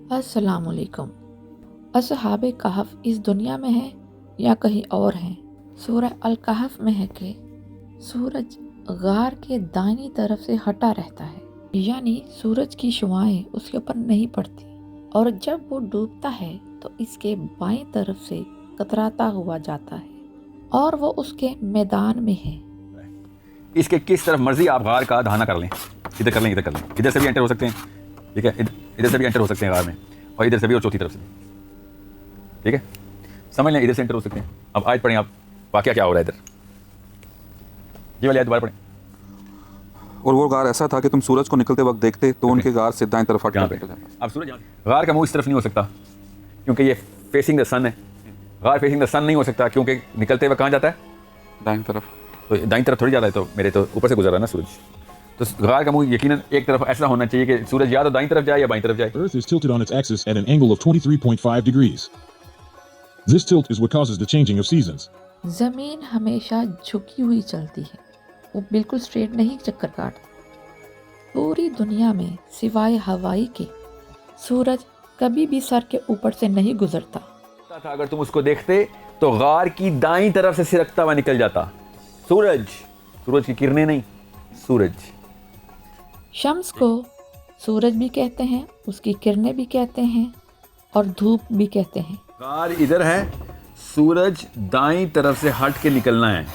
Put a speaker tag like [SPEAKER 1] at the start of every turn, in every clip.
[SPEAKER 1] अस्सलाम वालेकुम। असहाबे कहफ इस दुनिया में है या कहीं और हैं? सूरह अल कहफ में है कि सूरज गार के दाहिनी तरफ से हटा रहता है, यानी सूरज की शुआएं उसके ऊपर नहीं पड़ती, और जब वो डूबता है तो इसके बाईं तरफ से कतराता हुआ जाता है और वो उसके मैदान में है।
[SPEAKER 2] इसके किस तरफ मर्जी आप गार का दहाना कर लें, इधर कर लें, इधर कर लें, इधर से भी एंटर हो सकते हैं, ठीक है, इधर से भी एंटर हो सकते हैं गार में, और इधर से भी, और चौथी तरफ से, ठीक है, समझ लें, इधर से एंटर हो सकते हैं। अब आयत पढ़ें आप, वाकया क्या हो रहा है इधर, ये वाली आयत दोबारा पढ़ें।
[SPEAKER 3] और वो गार ऐसा था कि तुम सूरज को निकलते वक्त देखते तो उनके गार से दाएं तरफ हट
[SPEAKER 2] यहाँ
[SPEAKER 3] कर
[SPEAKER 2] पे
[SPEAKER 3] निकल जाता।
[SPEAKER 2] अब सूरज गार का मुंह इस तरफ नहीं हो सकता क्योंकि ये फेसिंग द सन है, गार फेसिंग द सन नहीं हो सकता क्योंकि निकलते हुए कहाँ जाता है,
[SPEAKER 3] दाएं तरफ,
[SPEAKER 2] तो दाईं तरफ थोड़ी जा रहा है, तो मेरे तो ऊपर से गुजर रहा है ना सूरज, तो गार का मुंह यकीनन एक तरफ ऐसा होना चाहिए कि सूरज या तो दाईं तरफ जाए या बाईं तरफ जाए।
[SPEAKER 4] Earth is tilted on its axis at an angle of 23.5 degrees. This tilt is what causes the changing of seasons.
[SPEAKER 1] ज़मीन हमेशा झुकी हुई चलती है, वो बिल्कुल स्ट्रेट नहीं चक्कर काटती। पूरी दुनिया में सिवाय हवाई के सूरज कभी भी सर के ऊपर से नहीं गुजरता
[SPEAKER 2] था। अगर तुम उसको देखते तो गार की दाईं तरफ से सिरकता हुआ निकल जाता सूरज, सूरज की किरणें नहीं, सूरज।
[SPEAKER 1] शम्स को सूरज भी कहते हैं, उसकी किरणें भी कहते हैं और धूप भी कहते हैं।
[SPEAKER 2] गार इधर है, सूरज दाईं तरफ से हट के निकलना है।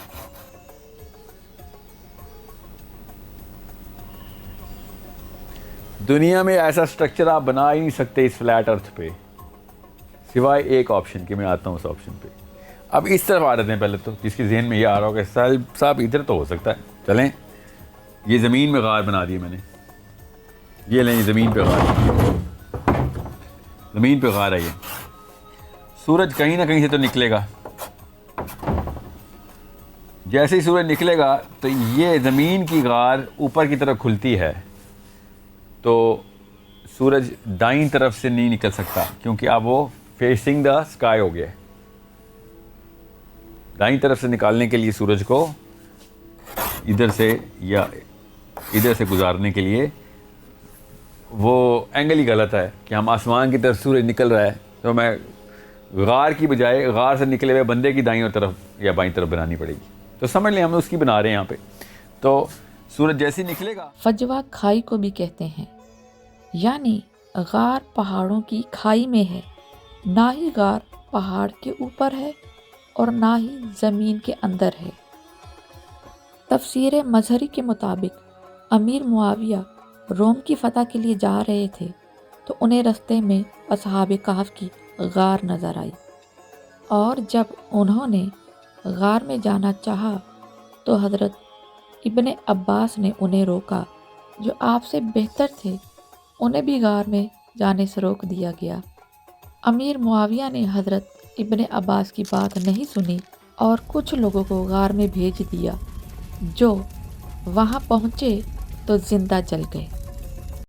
[SPEAKER 2] दुनिया में ऐसा स्ट्रक्चर आप बना ही नहीं सकते इस फ्लैट अर्थ पे, सिवाय एक ऑप्शन के। मैं आता हूँ उस ऑप्शन पे। अब इस तरफ आ रहे हैं पहले, तो जिसके जहन में ये आ रहा होगा साहब इधर तो हो सकता है, चलें ये ज़मीन में गार बना दी मैंने, ये लें ज़मीन पे गार, ज़मीन पे गार है ये। सूरज कहीं ना कहीं से तो निकलेगा, जैसे ही सूरज निकलेगा तो ये ज़मीन की गार ऊपर की तरफ खुलती है, तो सूरज दाईं तरफ से नहीं निकल सकता क्योंकि अब वो फेसिंग द स्काई हो गया है। दाईं तरफ से निकालने के लिए सूरज को इधर से या इधर से गुजारने के लिए वो एंगल ही गलत है कि हम आसमान की तरफ सूरज निकल रहा है, तो मैं गार की बजाय गार से निकले हुए बंदे की दाईं तरफ या बाईं तरफ बनानी पड़ेगी। तो समझ लें हम उसकी बना रहे हैं यहाँ पे। तो सूरज जैसे ही निकलेगा,
[SPEAKER 1] फजवा खाई को भी कहते हैं, यानी गार पहाड़ों की खाई में है, ना ही गार पहाड़ के ऊपर है और ना ही ज़मीन के अंदर है। तफसीर मजहरी के मुताबिक अमीर मुआविया रोम की फ़तह के लिए जा रहे थे तो उन्हें रास्ते में असहाबे कहफ की गार नज़र आई, और जब उन्होंने गार में जाना चाहा तो हज़रत इब्ने अब्बास ने उन्हें रोका, जो आपसे बेहतर थे उन्हें भी गार में जाने से रोक दिया गया। अमीर मुआविया ने हज़रत इब्ने अब्बास की बात नहीं सुनी और कुछ लोगों को गार में भेज दिया, जो वहाँ पहुँचे तो ज़िंदा जल गए।